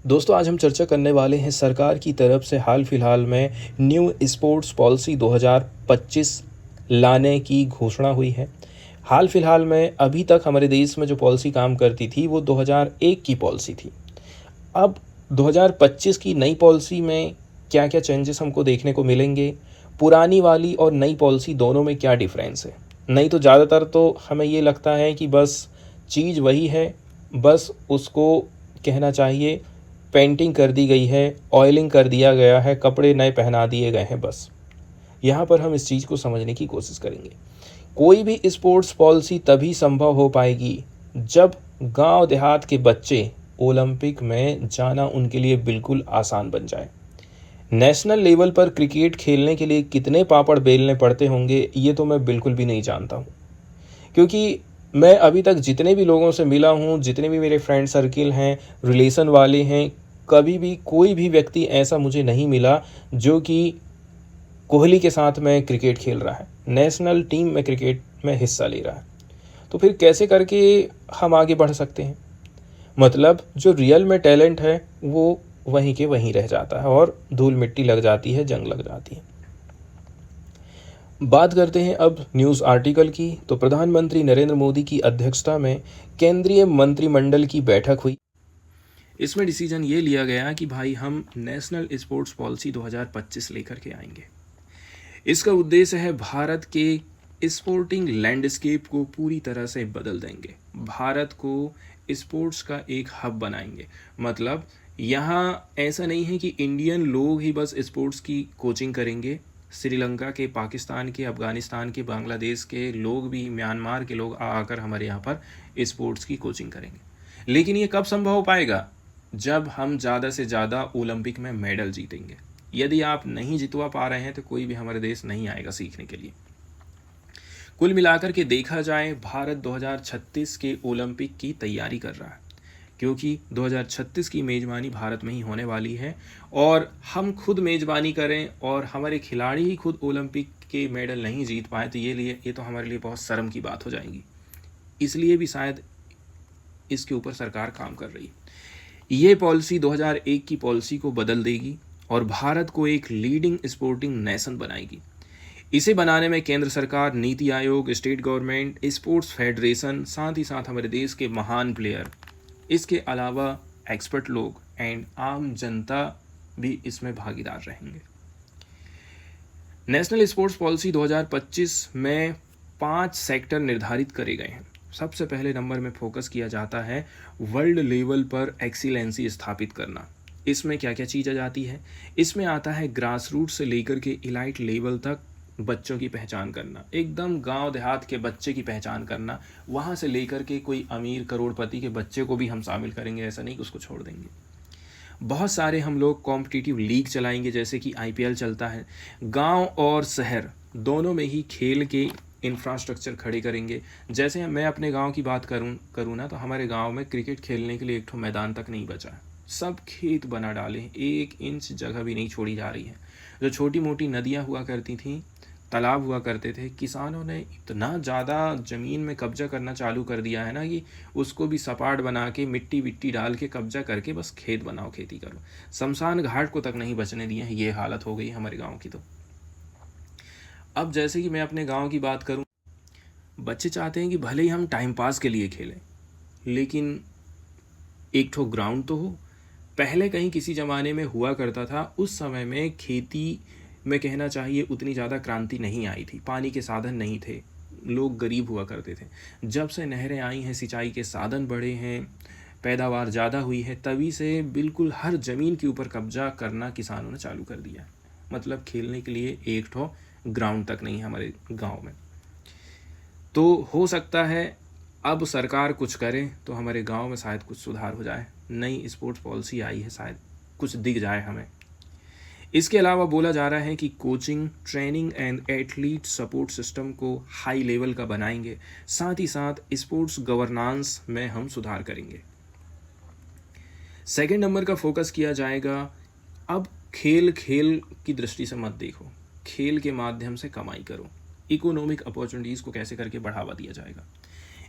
दोस्तों आज हम चर्चा करने वाले हैं सरकार की तरफ से हाल फिलहाल में न्यू स्पोर्ट्स पॉलिसी 2025 लाने की घोषणा हुई है। हाल फिलहाल में अभी तक हमारे देश में जो पॉलिसी काम करती थी वो 2001 की पॉलिसी थी। अब 2025 की नई पॉलिसी में क्या क्या चेंजेस हमको देखने को मिलेंगे, पुरानी वाली और नई पॉलिसी दोनों में क्या डिफरेंस है। नहीं तो ज़्यादातर तो हमें ये लगता है कि बस चीज़ वही है, बस उसको कहना चाहिए पेंटिंग कर दी गई है, ऑयलिंग कर दिया गया है, कपड़े नए पहना दिए गए हैं। बस यहाँ पर हम इस चीज़ को समझने की कोशिश करेंगे। कोई भी स्पोर्ट्स पॉलिसी तभी संभव हो पाएगी जब गांव देहात के बच्चे ओलंपिक में जाना उनके लिए बिल्कुल आसान बन जाए। नेशनल लेवल पर क्रिकेट खेलने के लिए कितने पापड़ बेलने पड़ते होंगे ये तो मैं बिल्कुल भी नहीं जानता हूँ, क्योंकि मैं अभी तक जितने भी लोगों से मिला हूँ, जितने भी मेरे फ्रेंड सर्किल हैं, रिलेशन वाले हैं, कभी भी कोई भी व्यक्ति ऐसा मुझे नहीं मिला जो कि कोहली के साथ में क्रिकेट खेल रहा है, नेशनल टीम में क्रिकेट में हिस्सा ले रहा है। तो फिर कैसे करके हम आगे बढ़ सकते हैं। मतलब जो रियल में टैलेंट है वो वहीं के वहीं रह जाता है और धूल मिट्टी लग जाती है, जंग लग जाती है। बात करते हैं अब न्यूज़ आर्टिकल की। तो प्रधानमंत्री नरेंद्र मोदी की अध्यक्षता में केंद्रीय मंत्रिमंडल की बैठक हुई। इसमें डिसीजन ये लिया गया कि भाई हम नेशनल स्पोर्ट्स पॉलिसी 2025 लेकर के आएंगे। इसका उद्देश्य है भारत के स्पोर्टिंग लैंडस्केप को पूरी तरह से बदल देंगे, भारत को स्पोर्ट्स का एक हब बनाएंगे। मतलब यहाँ ऐसा नहीं है कि इंडियन लोग ही बस स्पोर्ट्स की कोचिंग करेंगे, श्रीलंका के, पाकिस्तान के, अफगानिस्तान के, बांग्लादेश के लोग भी, म्यांमार के लोग आकर हमारे यहाँ पर स्पोर्ट्स की कोचिंग करेंगे। लेकिन ये कब संभव हो पाएगा? जब हम ज़्यादा से ज़्यादा ओलंपिक में मेडल जीतेंगे। यदि आप नहीं जितवा पा रहे हैं तो कोई भी हमारे देश नहीं आएगा सीखने के लिए। कुल मिलाकर के देखा जाए भारत 2036 के ओलंपिक की तैयारी कर रहा है, क्योंकि 2036 की मेज़बानी भारत में ही होने वाली है। और हम खुद मेज़बानी करें और हमारे खिलाड़ी ही खुद ओलंपिक के मेडल नहीं जीत पाए तो ये तो हमारे लिए बहुत शर्म की बात हो जाएगी। इसलिए भी शायद इसके ऊपर सरकार काम कर रही है। ये पॉलिसी 2001 की पॉलिसी को बदल देगी और भारत को एक लीडिंग स्पोर्टिंग नेशन बनाएगी। इसे बनाने में केंद्र सरकार, NITI Aayog, state government, sports federation, साथ ही साथ हमारे देश के महान प्लेयर, इसके अलावा एक्सपर्ट लोग एंड आम जनता भी इसमें भागीदार रहेंगे। नेशनल स्पोर्ट्स पॉलिसी 2025 में 5 सेक्टर निर्धारित करे गए हैं। सबसे पहले नंबर में फोकस किया जाता है वर्ल्ड लेवल पर एक्सीलेंसी स्थापित करना। इसमें क्या क्या चीज़ आ जाती है? इसमें आता है ग्रास रूट से लेकर के इलाइट लेवल तक बच्चों की पहचान करना, एकदम गांव देहात के बच्चे की पहचान करना। वहाँ से लेकर के कोई अमीर करोड़पति के बच्चे को भी हम शामिल करेंगे, ऐसा नहीं कि उसको छोड़ देंगे। बहुत सारे हम लोग कॉम्पिटिटिव लीग चलाएंगे, जैसे कि IPL चलता है। गांव और शहर दोनों में ही खेल के इंफ्रास्ट्रक्चर खड़े करेंगे। जैसे मैं अपने गांव की बात करूँ ना, तो हमारे गांव में क्रिकेट खेलने के लिए एक ठो मैदान तक नहीं बचा है। सब खेत बना डाले हैं, 1 इंच जगह भी नहीं छोड़ी जा रही है। जो छोटी मोटी नदियाँ हुआ करती थी, तालाब हुआ करते थे, किसानों ने इतना ज़्यादा ज़मीन में कब्जा करना चालू कर दिया है ना कि उसको भी सपाट बना के मिट्टी विट्टी डाल के कब्जा करके बस खेत बनाओ, खेती करो। शमशान घाट को तक नहीं बचने दिए हैं, ये हालत हो गई हमारे गांव की। तो अब जैसे कि मैं अपने गांव की बात करूं, बच्चे चाहते हैं कि भले ही हम टाइम पास के लिए खेलें, लेकिन एक ठो ग्राउंड तो हो। पहले कहीं किसी ज़माने में हुआ करता था, उस समय में खेती में कहना चाहिए उतनी ज़्यादा क्रांति नहीं आई थी, पानी के साधन नहीं थे, लोग गरीब हुआ करते थे। जब से नहरें आई हैं, सिंचाई के साधन बढ़े हैं, पैदावार ज़्यादा हुई है, तभी से बिल्कुल हर ज़मीन के ऊपर कब्जा करना किसानों ने चालू कर दिया। मतलब खेलने के लिए एक ठो ग्राउंड तक नहीं है हमारे गांव में। तो हो सकता है अब सरकार कुछ करे तो हमारे गांव में शायद कुछ सुधार हो जाए। नई स्पोर्ट्स पॉलिसी आई है, शायद कुछ दिख जाए हमें। इसके अलावा बोला जा रहा है कि coaching, training and athlete support system को हाई लेवल का बनाएंगे। साथ ही साथ स्पोर्ट्स गवर्नेंस में हम सुधार करेंगे। सेकंड नंबर का फोकस किया जाएगा, अब खेल खेल की दृष्टि से मत देखो, खेल के माध्यम से कमाई करो। इकोनॉमिक अपॉर्चुनिटीज़ को कैसे करके बढ़ावा दिया जाएगा।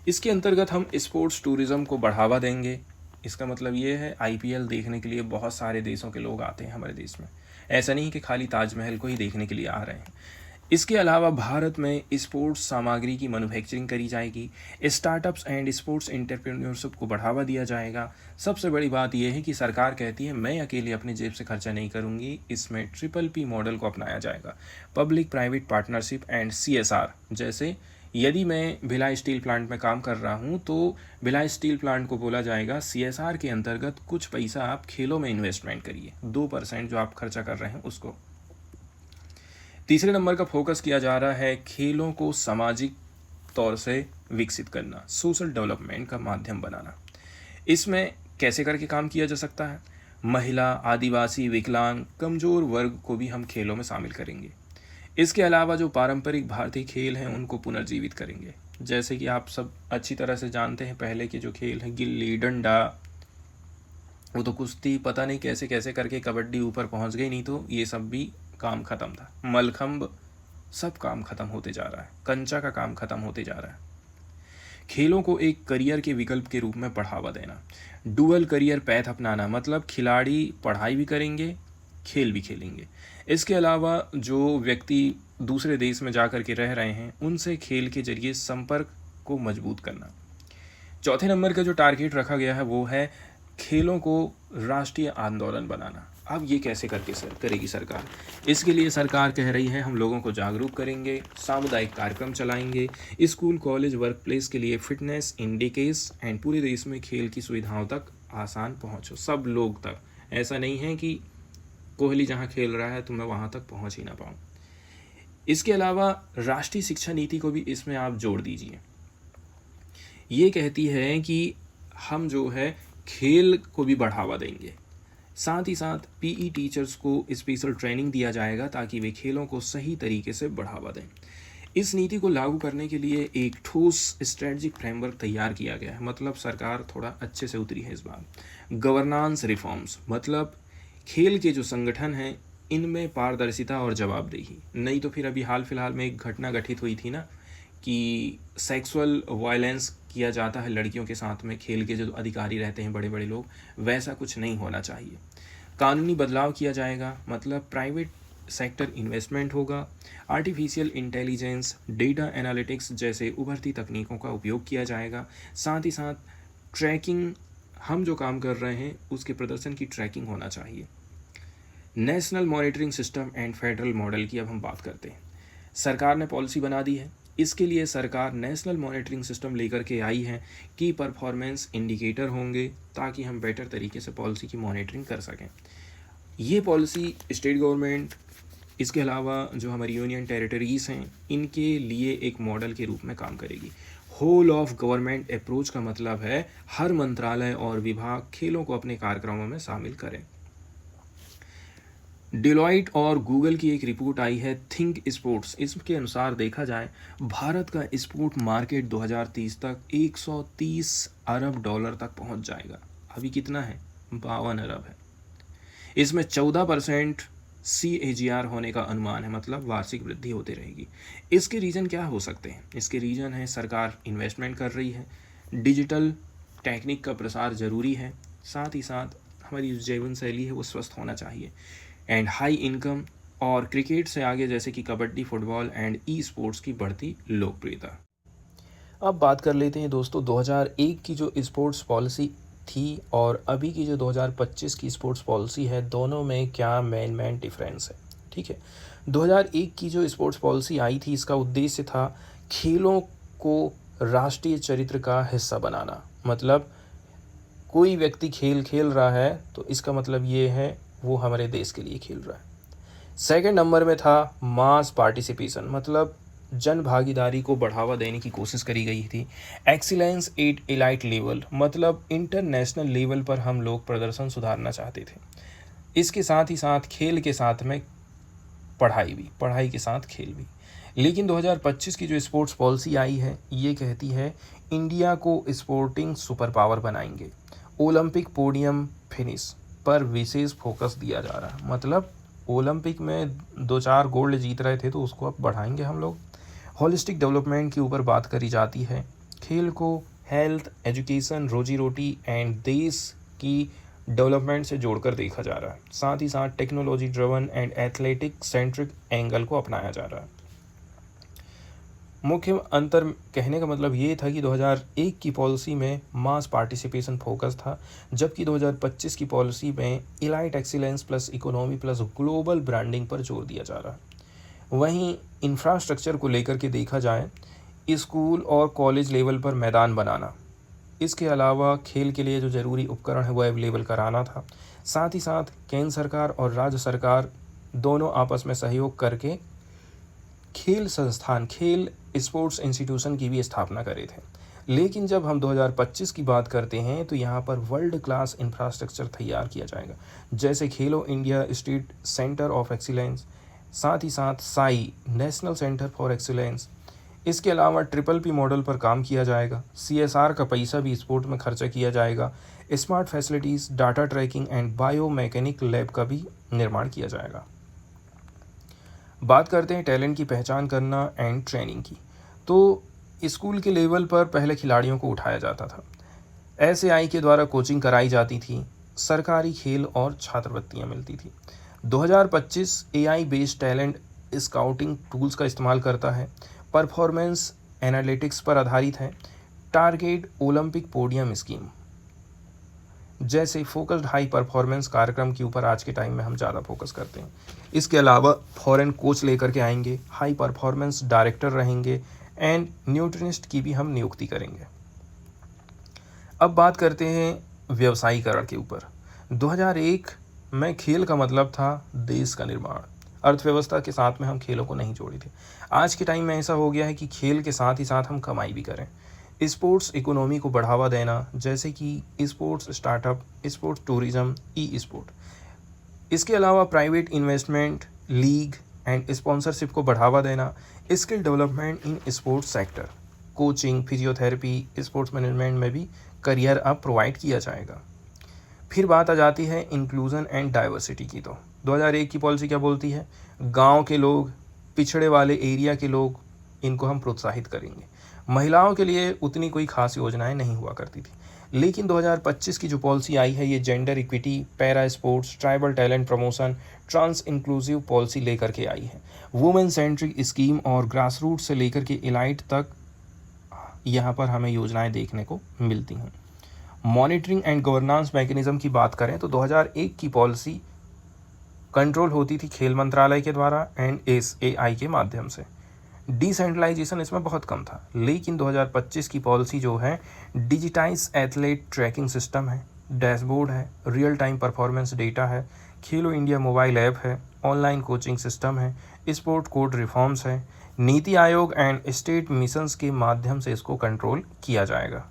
इसके अंतर्गत हम स्पोर्ट्स टूरिज़्म को बढ़ावा देंगे। इसका मतलब ये है IPL देखने के लिए बहुत सारे देशों के लोग आते हैं हमारे देश में। ऐसा नहीं कि खाली ताजमहल को ही देखने के लिए आ रहे हैं। इसके अलावा भारत में स्पोर्ट्स सामग्री की मैन्युफैक्चरिंग करी जाएगी, स्टार्टअप्स एंड स्पोर्ट्स एंटरप्रेन्योरशिप को बढ़ावा दिया जाएगा। सबसे बड़ी बात यह है कि सरकार कहती है मैं अकेले अपनी जेब से खर्चा नहीं करूंगी, इसमें PPP मॉडल को अपनाया जाएगा, public private partnership and CSR। जैसे यदि मैं भिलाई स्टील प्लांट में काम कर रहा हूं तो भिलाई स्टील प्लांट को बोला जाएगा CSR के अंतर्गत कुछ पैसा आप खेलों में इन्वेस्टमेंट करिए, 2% जो आप खर्चा कर रहे हैं उसको। तीसरे नंबर का फोकस किया जा रहा है खेलों को सामाजिक तौर से विकसित करना, सोशल डेवलपमेंट का माध्यम बनाना। इसमें कैसे करके काम किया जा सकता है? महिला, आदिवासी, विकलांग, कमज़ोर वर्ग को भी हम खेलों में शामिल करेंगे। इसके अलावा जो पारंपरिक भारतीय खेल हैं उनको पुनर्जीवित करेंगे। जैसे कि आप सब अच्छी तरह से जानते हैं पहले के जो खेल हैं, गिल्ली डंडा, वो तो कुश्ती पता नहीं कैसे कैसे करके कबड्डी ऊपर पहुंच गई, नहीं तो ये सब भी काम खत्म था। मलखंब, सब काम खत्म होते जा रहा है, कंचा का काम खत्म होते जा रहा है। खेलों को एक करियर के विकल्प के रूप में बढ़ावा देना, डुअल करियर पैथ अपनाना, मतलब खिलाड़ी पढ़ाई भी करेंगे, खेल भी खेलेंगे। इसके अलावा जो व्यक्ति दूसरे देश में जा कर के रह रहे हैं उनसे खेल के जरिए संपर्क को मजबूत करना। चौथे नंबर का जो टारगेट रखा गया है वो है खेलों को राष्ट्रीय आंदोलन बनाना। अब ये कैसे करके करेगी सरकार? इसके लिए सरकार कह रही है हम लोगों को जागरूक करेंगे, सामुदायिक कार्यक्रम चलाएंगे, स्कूल कॉलेज वर्क प्लेस के लिए फिटनेस इंडिकेस एंड पूरे देश में खेल की सुविधाओं तक आसान पहुँचो, सब लोग तक। ऐसा नहीं है कि कोहली जहाँ खेल रहा है तो मैं वहाँ तक पहुँच ही ना पाऊँ। इसके अलावा राष्ट्रीय शिक्षा नीति को भी इसमें आप जोड़ दीजिए। ये कहती है कि हम जो है खेल को भी बढ़ावा देंगे, साथ ही साथ PE टीचर्स को स्पेशल ट्रेनिंग दिया जाएगा ताकि वे खेलों को सही तरीके से बढ़ावा दें। इस नीति को लागू करने के लिए एक ठोस स्ट्रेटजिक फ्रेमवर्क तैयार किया गया है, मतलब सरकार थोड़ा अच्छे से उतरी है इस बार। गवर्नेंस रिफॉर्म्स, मतलब खेल के जो संगठन हैं इनमें पारदर्शिता और जवाबदेही। नहीं तो फिर अभी हाल फिलहाल में एक घटना घटित हुई थी ना कि सेक्सुअल वायलेंस किया जाता है लड़कियों के साथ में, खेल के जो अधिकारी रहते हैं बड़े बड़े लोग, वैसा कुछ नहीं होना चाहिए। कानूनी बदलाव किया जाएगा, मतलब प्राइवेट सेक्टर इन्वेस्टमेंट होगा, आर्टिफिशियल इंटेलिजेंस, डेटा एनालिटिक्स जैसे उभरती तकनीकों का उपयोग किया जाएगा। साथ ही साथ ट्रैकिंग, हम जो काम कर रहे हैं उसके प्रदर्शन की ट्रैकिंग होना चाहिए। National monitoring system and federal model की अब हम बात करते हैं। सरकार ने पॉलिसी बना दी है, इसके लिए सरकार नेशनल मॉनिटरिंग सिस्टम लेकर के आई है कि परफॉर्मेंस इंडिकेटर होंगे ताकि हम बेटर तरीके से पॉलिसी की मॉनिटरिंग कर सकें। ये पॉलिसी स्टेट गवर्नमेंट, इसके अलावा जो हमारी यूनियन टेरिटरीज़ हैं इनके लिए एक मॉडल के रूप में काम करेगी। होल ऑफ गवर्नमेंट अप्रोच का मतलब है हर मंत्रालय और विभाग खेलों को अपने कार्यक्रमों में शामिल करें। डिलॉइट और गूगल की एक रिपोर्ट आई है थिंक स्पोर्ट्स, इसके अनुसार देखा जाए भारत का स्पोर्ट मार्केट 2030 तक 130 अरब डॉलर तक पहुंच जाएगा। अभी कितना है? 52 अरब है। इसमें 14% CAGR होने का अनुमान है, मतलब वार्षिक वृद्धि होती रहेगी। इसके रीज़न क्या हो सकते हैं? इसके रीज़न है सरकार इन्वेस्टमेंट कर रही है, डिजिटल टेक्निक का प्रसार ज़रूरी है, साथ ही साथ हमारी जीवन शैली है वो स्वस्थ होना चाहिए, एंड हाई इनकम, और क्रिकेट से आगे जैसे कि कबड्डी, फुटबॉल एंड स्पोर्ट्स की बढ़ती लोकप्रियता। अब बात कर लेते हैं दोस्तों 2001 की जो स्पोर्ट्स पॉलिसी थी और अभी की जो 2025 की स्पोर्ट्स पॉलिसी है, दोनों में क्या मेन डिफरेंस है। ठीक है, 2001 की जो स्पोर्ट्स पॉलिसी आई थी इसका उद्देश्य था खेलों को राष्ट्रीय चरित्र का हिस्सा बनाना, मतलब कोई व्यक्ति खेल खेल रहा है तो इसका मतलब ये है वो हमारे देश के लिए खेल रहा है। सेकंड नंबर में था मास पार्टिसिपेशन, मतलब जन भागीदारी को बढ़ावा देने की कोशिश करी गई थी। एक्सीलेंस एट एलाइट लेवल, मतलब इंटरनेशनल लेवल पर हम लोग प्रदर्शन सुधारना चाहते थे। इसके साथ ही साथ खेल के साथ में पढ़ाई भी, पढ़ाई के साथ खेल भी। लेकिन 2025 की जो स्पोर्ट्स पॉलिसी आई है ये कहती है इंडिया को स्पोर्टिंग सुपर पावर बनाएंगे, ओलंपिक पोडियम फिनिश पर विशेष फोकस दिया जा रहा है, मतलब ओलंपिक में 2-4 गोल्ड जीत रहे थे तो उसको अब बढ़ाएंगे हम लोग। होलिस्टिक डेवलपमेंट के ऊपर बात करी जाती है, खेल को हेल्थ, एजुकेशन, रोजी रोटी एंड देश की डेवलपमेंट से जोड़कर देखा जा रहा है। साथ ही साथ technology driven and athletic centric angle को अपनाया जा रहा है। मुख्य अंतर कहने का मतलब ये था कि 2001 की पॉलिसी में मास पार्टिसिपेशन फोकस था, जबकि 2025 की पॉलिसी में elite excellence plus economy plus global branding पर जोर दिया जा रहा है। वहीं इंफ्रास्ट्रक्चर को लेकर के देखा जाए, स्कूल और कॉलेज लेवल पर मैदान बनाना, इसके अलावा खेल के लिए जो ज़रूरी उपकरण है वो अवेलेबल कराना था। साथ ही साथ केंद्र सरकार और राज्य सरकार दोनों आपस में सहयोग करके खेल संस्थान, खेल स्पोर्ट्स इंस्टीट्यूशन की भी स्थापना करे थे। लेकिन जब हम 2025 की बात करते हैं तो यहाँ पर वर्ल्ड क्लास इंफ्रास्ट्रक्चर तैयार किया जाएगा, जैसे खेलो India state centre of excellence, साथ ही साथ Sai national centre for excellence. इसके अलावा ट्रिपल पी मॉडल पर काम किया जाएगा। CSR का पैसा भी स्पोर्ट में खर्चा किया जाएगा। Smart facilities, data tracking and biomechanic lab का भी निर्माण किया जाएगा। बात करते हैं टैलेंट की पहचान करना एंड ट्रेनिंग की, तो स्कूल के लेवल पर पहले खिलाड़ियों को उठाया जाता था। SAI के द्वारा कोचिंग कराई जाती थी, सरकारी खेल और छात्रवृत्तियाँ मिलती थी। 2025 AI based talent scouting tools का इस्तेमाल करता है, परफॉर्मेंस एनालिटिक्स पर आधारित है। टारगेट ओलंपिक पोडियम स्कीम जैसे फोकस्ड हाई परफॉर्मेंस कार्यक्रम के ऊपर आज के टाइम में हम ज़्यादा फोकस करते हैं। इसके अलावा फॉरेन कोच लेकर के आएंगे, हाई परफॉर्मेंस डायरेक्टर रहेंगे एंड न्यूट्रिनिस्ट की भी हम नियुक्ति करेंगे। अब बात करते हैं व्यवसायीकरण के ऊपर। 2001 में खेल का मतलब था देश का निर्माण। अर्थव्यवस्था के साथ में हम खेलों को नहीं जोड़े थे। आज के टाइम में ऐसा हो गया है कि खेल के साथ ही साथ हम कमाई भी करें। स्पोर्ट्स इकोनॉमी को बढ़ावा देना, जैसे कि स्पोर्ट्स स्टार्टअप, स्पोर्ट्स टूरिज्म, ई स्पोर्ट। इसके अलावा private investment, league and sponsorship को बढ़ावा देना। Skill development in sports sector, coaching, physiotherapy, sports management में भी करियर अब प्रोवाइड किया जाएगा। फिर बात आ जाती है इंक्लूजन एंड डाइवर्सिटी की। तो 2001 की पॉलिसी क्या बोलती है? गांव के लोग, पिछड़े वाले एरिया के लोग, इनको हम प्रोत्साहित करेंगे। महिलाओं के लिए उतनी कोई खास योजनाएं नहीं हुआ करती थी, लेकिन 2025 की जो पॉलिसी आई है ये gender equity, para sports, tribal talent promotion, trans inclusive policy लेकर के आई है। वुमेन सेंट्रिक स्कीम और ग्रास रूट से लेकर के इलाइट तक यहाँ पर हमें योजनाएं देखने को मिलती हैं। मॉनिटरिंग एंड गवर्नेंस मैकेनिज्म की बात करें तो 2001 की पॉलिसी कंट्रोल होती थी खेल मंत्रालय के द्वारा एंड SAI के माध्यम से। डिसेंट्रलाइजेशन इसमें बहुत कम था, लेकिन 2025 की पॉलिसी जो है डिजिटाइज एथलेट ट्रैकिंग सिस्टम है, डैशबोर्ड है, रियल टाइम परफॉर्मेंस डेटा है, खेलो इंडिया मोबाइल ऐप है, ऑनलाइन कोचिंग सिस्टम है, स्पोर्ट कोड रिफॉर्म्स है, NITI Aayog and state missions के माध्यम से इसको कंट्रोल किया जाएगा।